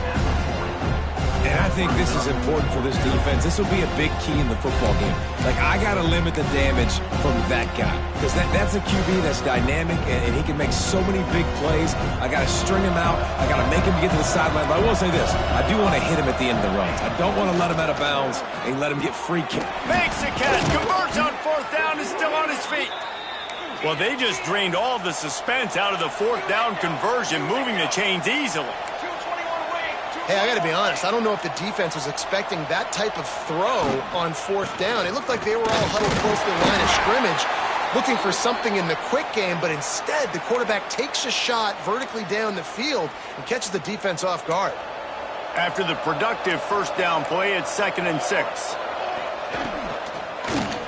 And I think this is important for this defense. This will be a big key in the football game. Like, I got to limit the damage from that guy. Because that's a QB that's dynamic, and he can make so many big plays. I got to string him out. I got to make him get to the sideline. But I will say this. I do want to hit him at the end of the runs. I don't want to let him out of bounds and let him get free kick. Makes the catch. Converts on fourth down. Is still on his feet. Well, they just drained all the suspense out of the fourth down conversion, moving the chains easily. Hey, I got to be honest. I don't know if the defense was expecting that type of throw on fourth down. It looked like they were all huddled close to the line of scrimmage, looking for something in the quick game, but instead the quarterback takes a shot vertically down the field and catches the defense off guard. After the productive first down play, it's 2nd and 6.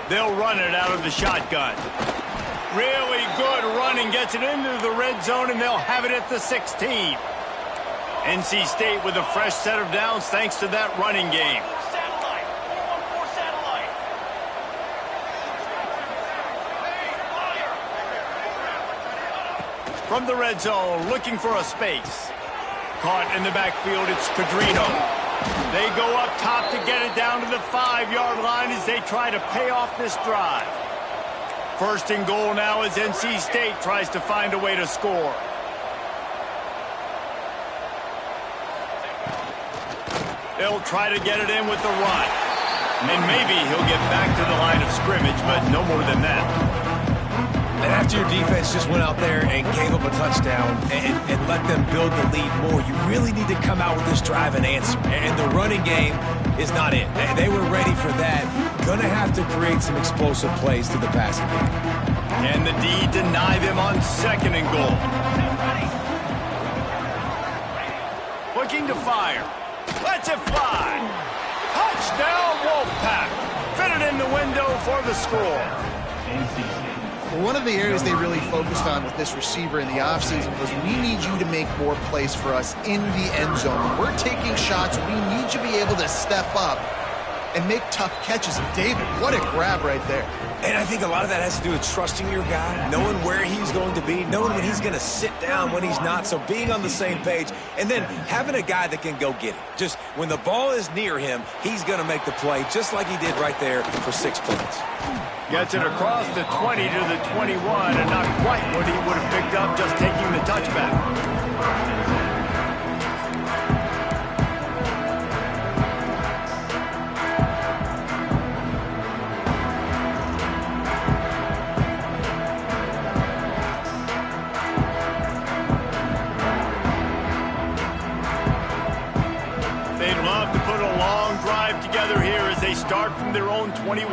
They'll run it out of the shotgun. Really good running, gets it into the red zone, and they'll have it at the 16. NC State with a fresh set of downs thanks to that running game. Satellite. 414 satellite. From the red zone, looking for a space. Caught in the backfield, it's Pedrino. They go up top to get it down to the 5-yard line as they try to pay off this drive. First and goal now as NC State tries to find a way to score. They'll try to get it in with the run. And maybe he'll get back to the line of scrimmage, but no more than that. And after your defense just went out there and gave up a touchdown and let them build the lead more, you really need to come out with this drive and answer. And the running game is not it. They were ready for that. Gonna have to create some explosive plays to the passing game. Can the D deny them on 2nd and goal? Looking to fire. Lets it fly. Touchdown, Wolfpack. Fitted in the window for the score. Well, one of the areas they really focused on with this receiver in the offseason was we need you to make more plays for us in the end zone. When we're taking shots, we need you to be able to step up and make tough catches. And David, what a grab right there. And I think a lot of that has to do with trusting your guy, knowing where he's going to be, knowing when he's going to sit down, when he's not, so being on the same page, and then having a guy that can go get it. Just when the ball is near him, he's going to make the play, just like he did right there for 6 points. Gets it across the 20 to the 21, and not quite what he would have picked up just taking the touchback. Together here as they start from their own 21.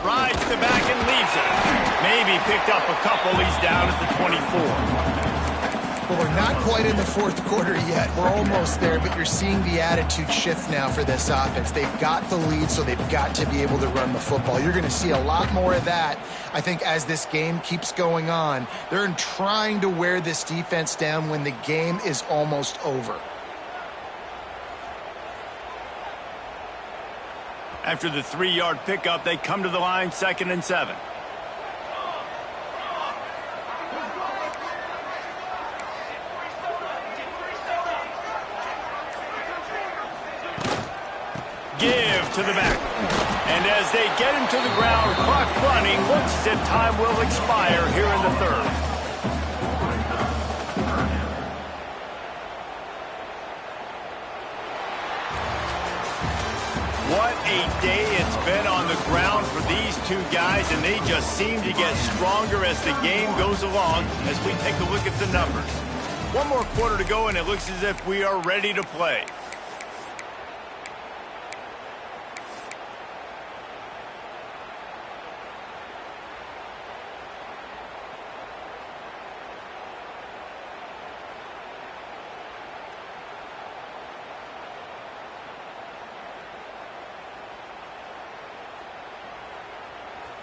Rides the back and leaves it. Maybe picked up a couple. He's down at the 24. Well, we're not quite in the fourth quarter yet. We're almost there, but you're seeing the attitude shift now for this offense. They've got the lead, so they've got to be able to run the football. You're going to see a lot more of that, I think, as this game keeps going on. They're trying to wear this defense down when the game is almost over. After the 3-yard pickup, they come to the line, 2nd and 7. Give to the back. And as they get him to the ground, clock running, looks as if time will expire here in the third. a day it's been on the ground for these two guys, and they just seem to get stronger as the game goes along as we take a look at the numbers. One more quarter to go, and it looks as if we are ready to play.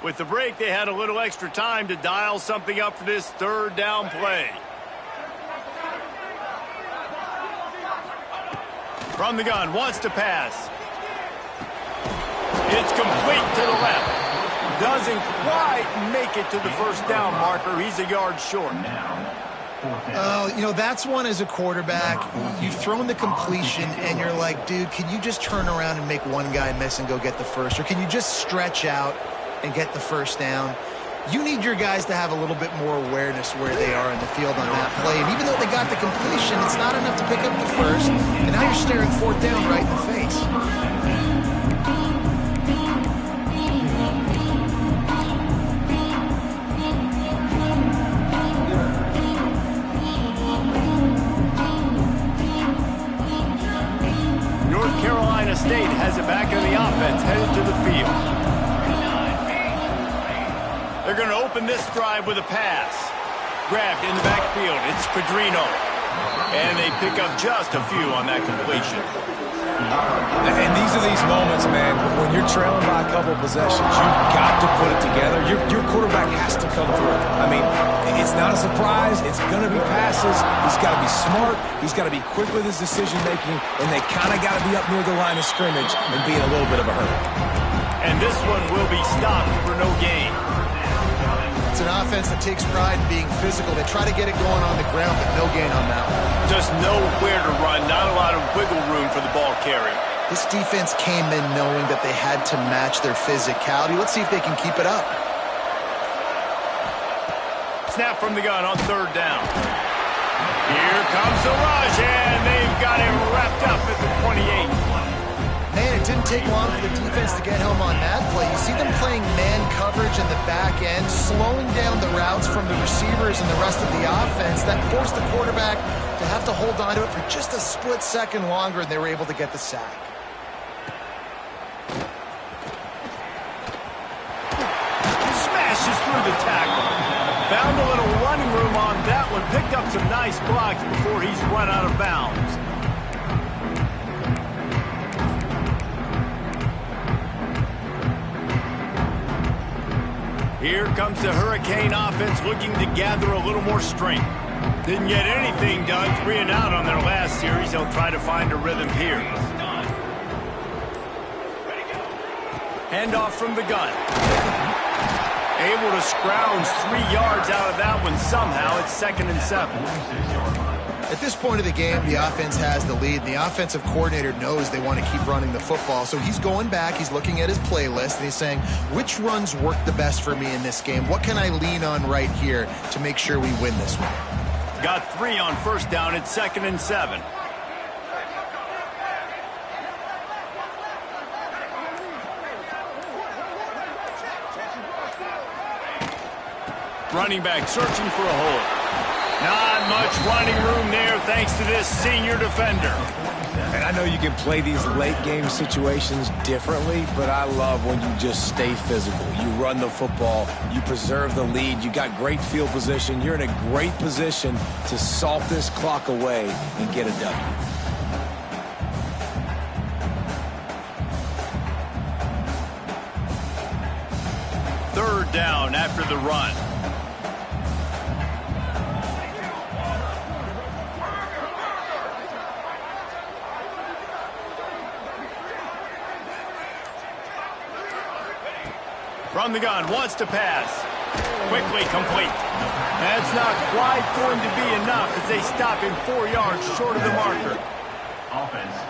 With the break, they had a little extra time to dial something up for this third down play. From the gun, wants to pass. It's complete to the left. Doesn't quite make it to the first down marker. He's a yard short. Oh, you know, that's one as a quarterback. You've thrown the completion, and you're like, dude, can you just turn around and make one guy miss and go get the first? Or can you just stretch out and get the first down? You need your guys to have a little bit more awareness where they are in the field on that play. And even though they got the completion, it's not enough to pick up the first. And now you're staring fourth down right in the face. North Carolina State has it back in the offense, headed to the field. They're going to open this drive with a pass. Grabbed in the backfield. It's Pedrino. And they pick up just a few on that completion. And these are these moments, man, when you're trailing by a couple of possessions, you've got to put it together. Your quarterback has to come through. I mean, it's not a surprise. It's going to be passes. He's got to be smart. He's got to be quick with his decision-making. And they kind of got to be up near the line of scrimmage and be in a little bit of a hurry. And this one will be stopped for no gain. It's an offense that takes pride in being physical. They try to get it going on the ground, but no gain on that one. Just nowhere to run. Not a lot of wiggle room for the ball carrier. This defense came in knowing that they had to match their physicality. Let's see if they can keep it up. Snap from the gun on third down. Here comes the rush, and they've got him wrapped up at the 28. Man, it didn't take long for the defense to get home on that play. You see them playing man coverage in the back end, slowing down the routes from the receivers and the rest of the offense. That forced the quarterback to have to hold on to it for just a split second longer, and they were able to get the sack. Smashes through the tackle. Found a little running room on that one. Picked up some nice blocks before he's run out of bounds. Here comes the Hurricane offense looking to gather a little more strength. Didn't get anything done, 3 and out on their last series. They'll try to find a rhythm here. Handoff from the gun. Able to scrounge 3 yards out of that one somehow. It's 2nd and 7. At this point of the game, the offense has the lead. The offensive coordinator knows they want to keep running the football. So he's going back, he's looking at his playlist, and he's saying, which runs work the best for me in this game? What can I lean on right here to make sure we win this one? Got 3 on first down. It's 2nd and 7. Running back searching for a hole. Not much running room there thanks to this senior defender. And I know you can play these late game situations differently, but I love when you just stay physical. You run the football, you preserve the lead, you got great field position, you're in a great position to salt this clock away and get a W. Third down after the run. From the gun, wants to pass. Quickly complete. That's not quite going to be enough as they stop him 4 yards short of the marker.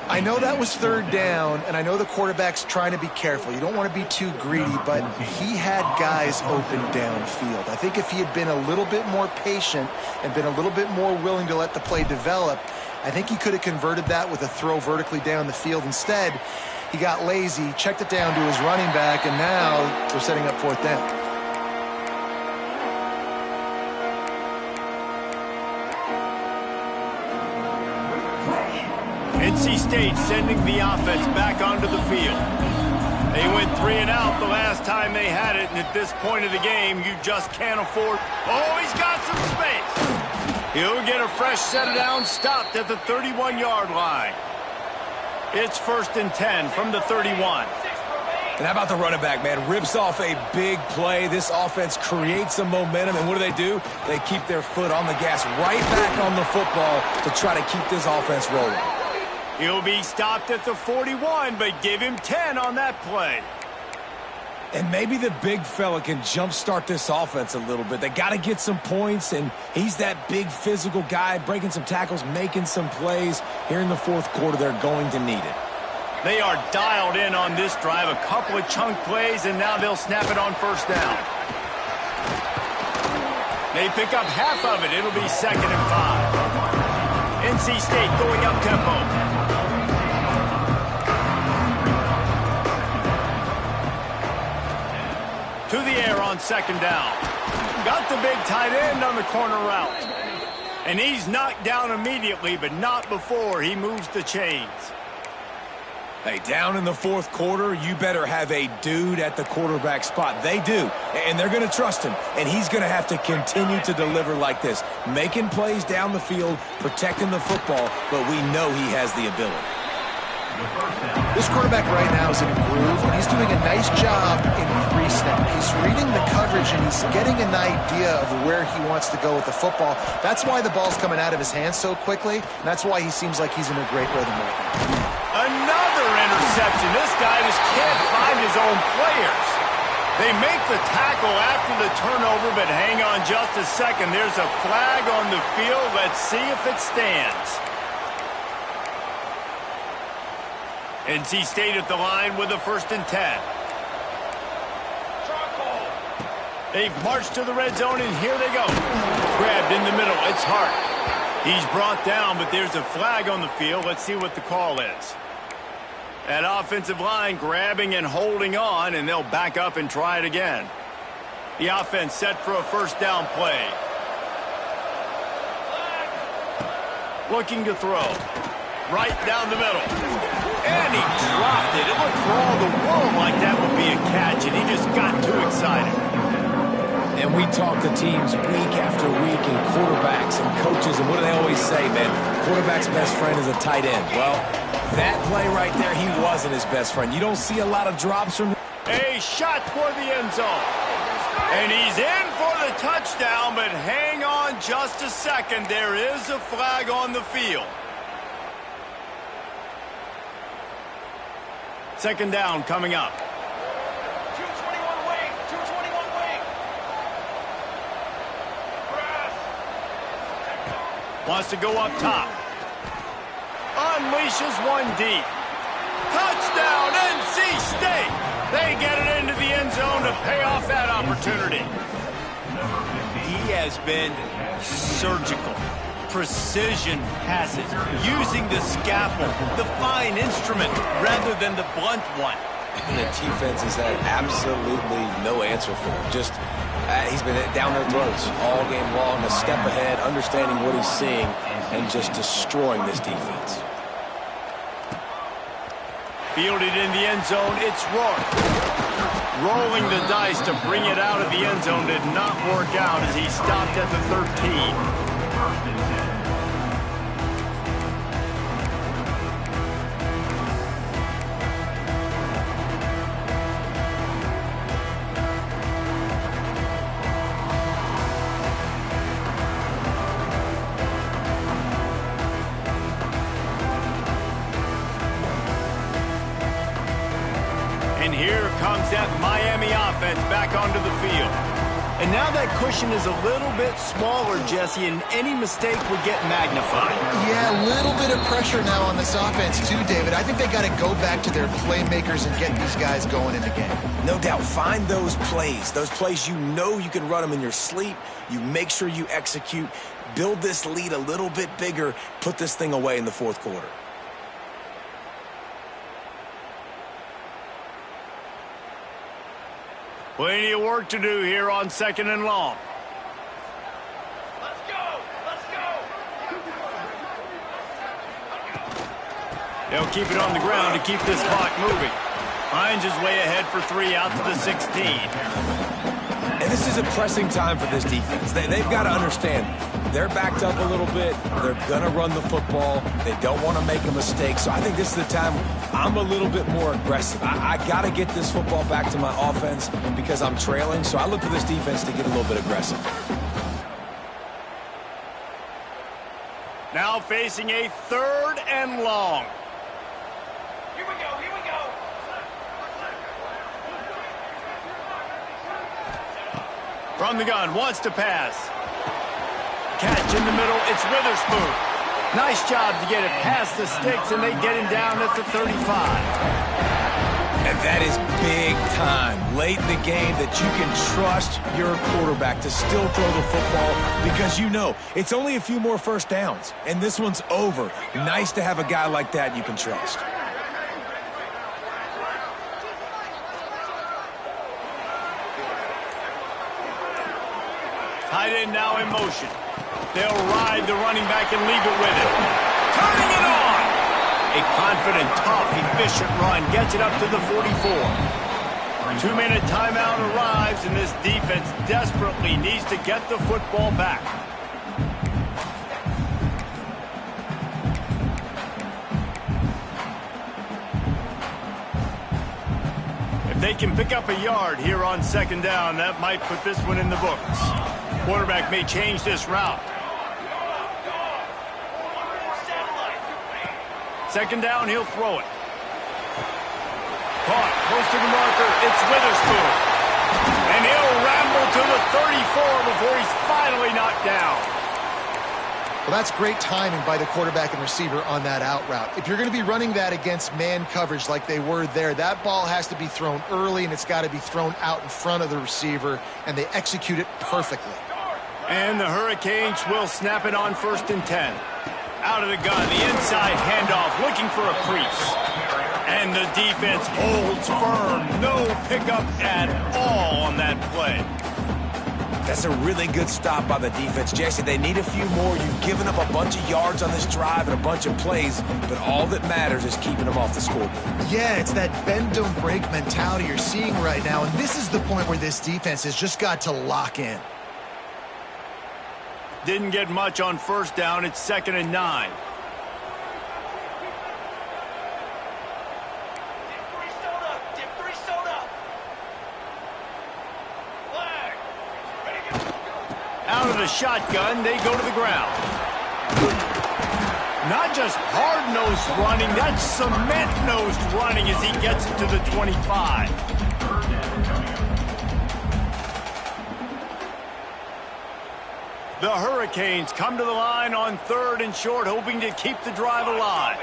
I know that was third down, and I know the quarterback's trying to be careful. You don't want to be too greedy, but he had guys open downfield. I think if he had been a little bit more patient and been a little bit more willing to let the play develop, I think he could have converted that with a throw vertically down the field. Instead, He got lazy, checked it down to his running back, and now they're setting up 4th down. NC State sending the offense back onto the field. They went 3 and out the last time they had it, and at this point of the game, you just can't afford. Oh, he's got some space. He'll get a fresh set of downs stopped at the 31-yard line. It's 1st and 10 from the 31. And how about the running back, man? Rips off a big play. This offense creates some momentum, and what do? They keep their foot on the gas right back on the football to try to keep this offense rolling. He'll be stopped at the 41, but give him 10 on that play. And maybe the big fella can jumpstart this offense a little bit. They got to get some points, and he's that big physical guy, breaking some tackles, making some plays. Here in the 4th quarter, they're going to need it. They are dialed in on this drive. A couple of chunk plays, and now they'll snap it on 1st down. They pick up half of it. It'll be 2nd and 5. NC State going up tempo. To the air on 2nd down. Got the big tight end on the corner route. And he's knocked down immediately, but not before he moves the chains. Hey, down in the 4th quarter, you better have a dude at the quarterback spot. They do, and they're going to trust him. And he's going to have to continue to deliver like this, making plays down the field, protecting the football, but we know he has the ability. This quarterback right now is in a groove, and he's doing a nice job in pre-snap. He's reading the coverage, and he's getting an idea of where he wants to go with the football. That's why the ball's coming out of his hands so quickly, and that's why he seems like he's in a great rhythm right now. Another interception. This guy just can't find his own players. They make the tackle after the turnover, but hang on just a second. There's a flag on the field. Let's see if it stands. NC State at the line with a 1st and 10. They've marched to the red zone, and here they go. Grabbed in the middle. It's Hart. He's brought down, but there's a flag on the field. Let's see what the call is. That offensive line grabbing and holding on, and they'll back up and try it again. The offense set for a 1st down play. Looking to throw. Right down the middle. And he dropped it. It looked for all the world like that would be a catch, and he just got too excited. And we talk to teams week after week, and quarterbacks and coaches, and what do they always say, man? Quarterback's best friend is a tight end. Well, that play right there, he wasn't his best friend. You don't see a lot of drops from... A shot toward the end zone. And he's in for the touchdown, but hang on just a second. There is a flag on the field. 2nd down coming up. 221 wing. 221 wing. Press. Wants to go up top. Unleashes one deep. Touchdown, NC State. They get it into the end zone to pay off that opportunity. He has been surgical. Precision passes, using the scalpel, the fine instrument, rather than the blunt one. And the defense has had absolutely no answer for him. Just, he's been down their throats all game long, a step ahead, understanding what he's seeing, and just destroying this defense. Fielded in the end zone, it's Rourke. Rolling the dice to bring it out of the end zone did not work out as he stopped at the 13. And here comes that Miami offense back onto the field. And now that cushion is a little bit smaller, Jesse, and any mistake would get magnified. Yeah, a little bit of pressure now on this offense too, David. I think they got to go back to their playmakers and get these guys going in the game. No doubt. Find those plays you know you can run them in your sleep. You make sure you execute. Build this lead a little bit bigger. Put this thing away in the 4th quarter. Plenty of work to do here on 2nd and long. Let's go! Let's go! They'll keep it on the ground to keep this clock moving. Hines is way ahead for 3 out to the 16. And this is a pressing time for this defense. They've got to understand, they're backed up a little bit. They're going to run the football. They don't want to make a mistake. So I think this is the time I'm a little bit more aggressive. I got to get this football back to my offense because I'm trailing. So I look for this defense to get a little bit aggressive. Now facing a 3rd and long. Here we go, here we go! From the gun, wants to pass. Catch in the middle, it's Witherspoon. Nice job to get it past the sticks, and they get him down at the 35. And that is big time, late in the game, that you can trust your quarterback to still throw the football because you know it's only a few more first downs, and this one's over. Nice to have a guy like that you can trust. Tight end now in motion. They'll ride the running back and leave it with him. Turning it on! A confident, tough, efficient run gets it up to the 44. 2-minute timeout arrives, and this defense desperately needs to get the football back. If they can pick up a yard here on 2nd down, that might put this one in the books. Quarterback may change this route. 2nd down, he'll throw it. Caught, close to the marker, it's Witherspoon. And he'll ramble to the 34 before he's finally knocked down. Well, that's great timing by the quarterback and receiver on that out route. If you're going to be running that against man coverage like they were there, that ball has to be thrown early, and it's got to be thrown out in front of the receiver, and they execute it perfectly. And the Hurricanes will snap it on 1st and 10. Out of the gun, the inside handoff, looking for a crease. And the defense holds firm. No pickup at all on that play. That's a really good stop by the defense, Jesse. They need a few more. You've given up a bunch of yards on this drive and a bunch of plays, but all that matters is keeping them off the scoreboard. Yeah, it's that bend, don't break mentality you're seeing right now, and this is the point where this defense has just got to lock in. Didn't get much on 1st down. It's 2nd and 9. Dip 3 soda! Flag! Ready to go! Out of the shotgun, they go to the ground. Not just hard-nosed running, that's cement-nosed running as he gets it to the 25. The Hurricanes come to the line on 3rd and short, hoping to keep the drive alive.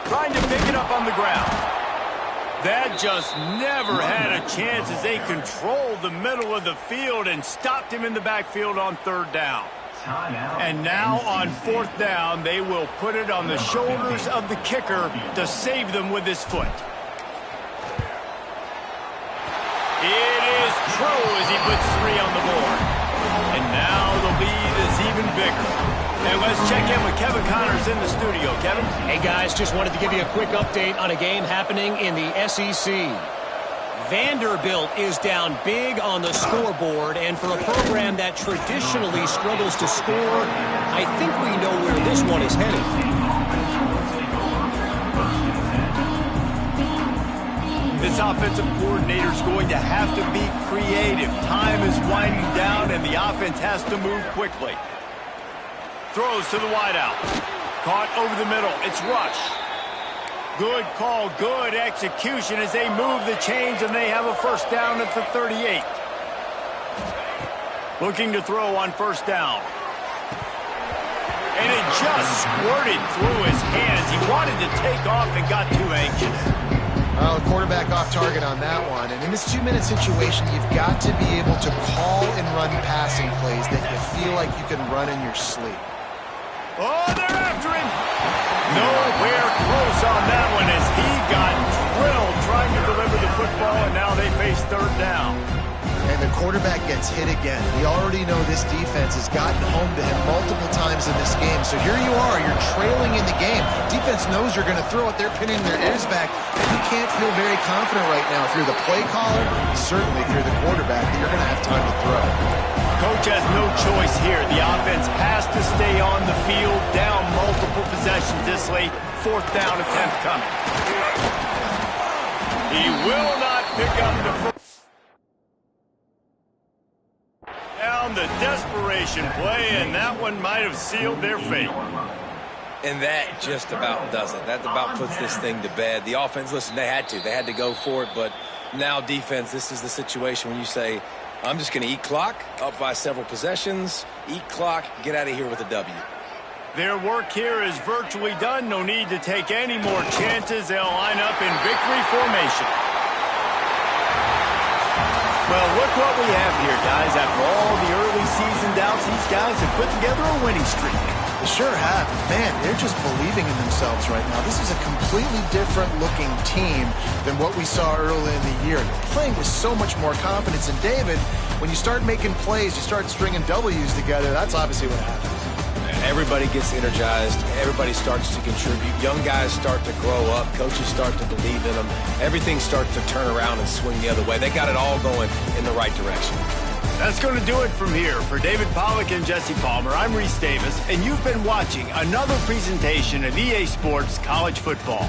Trying to pick it up on the ground. That just never had a chance as they controlled the middle of the field and stopped him in the backfield on 3rd down. And now on 4th down, they will put it on the shoulders of the kicker to save them with his foot. It is true as he puts 3 on the board. And now the lead is even bigger. And let's check in with Kevin Connors in the studio. Kevin? Hey, guys, just wanted to give you a quick update on a game happening in the SEC. Vanderbilt is down big on the scoreboard, and for a program that traditionally struggles to score, I think we know where this one is headed. This offensive coordinator is going to have to be creative. Time is winding down, and the offense has to move quickly. Throws to the wideout. Caught over the middle. It's Rush. Good call, good execution as they move the chains, and they have a 1st down at the 38. Looking to throw on 1st down. And it just squirted through his hands. He wanted to take off and got too anxious. Well, the quarterback off target on that one. And in this 2-minute situation, you've got to be able to call and run passing plays that you feel like you can run in your sleep. Oh, they're after him. Nowhere close on that one as he got drilled trying to deliver the football, and now they face third down. And the quarterback gets hit again. We already know this defense has gotten home to him multiple times in this game. So here you are, you're trailing in the game. Defense knows you're going to throw it. They're pinning their ears back. And you can't feel very confident right now if you're the play caller, certainly if you're the quarterback, that you're going to have time to throw. Coach has no choice here. The offense has to stay on the field, down multiple possessions this late. Fourth down attempt coming. He will not pick up the first. Down the desperation play, and that one might have sealed their fate. And that just about does it. That about puts this thing to bed. The offense, listen, they had to go for it, but now defense, this is the situation when you say, I'm just going to eat clock, up by several possessions, eat clock, get out of here with a W. Their work here is virtually done. No need to take any more chances. They'll line up in victory formation. Well, look what we have here, guys. After all the early season doubts, these guys have put together a winning streak. They sure have. Man, they're just believing in themselves right now. This is a completely different looking team than what we saw early in the year. They're playing with so much more confidence. And David, when you start making plays, you start stringing W's together, that's obviously what happens. Everybody gets energized. Everybody starts to contribute. Young guys start to grow up. Coaches start to believe in them. Everything starts to turn around and swing the other way. They got it all going in the right direction. That's going to do it from here. For David Pollack and Jesse Palmer, I'm Reese Davis, and you've been watching another presentation of EA Sports College Football.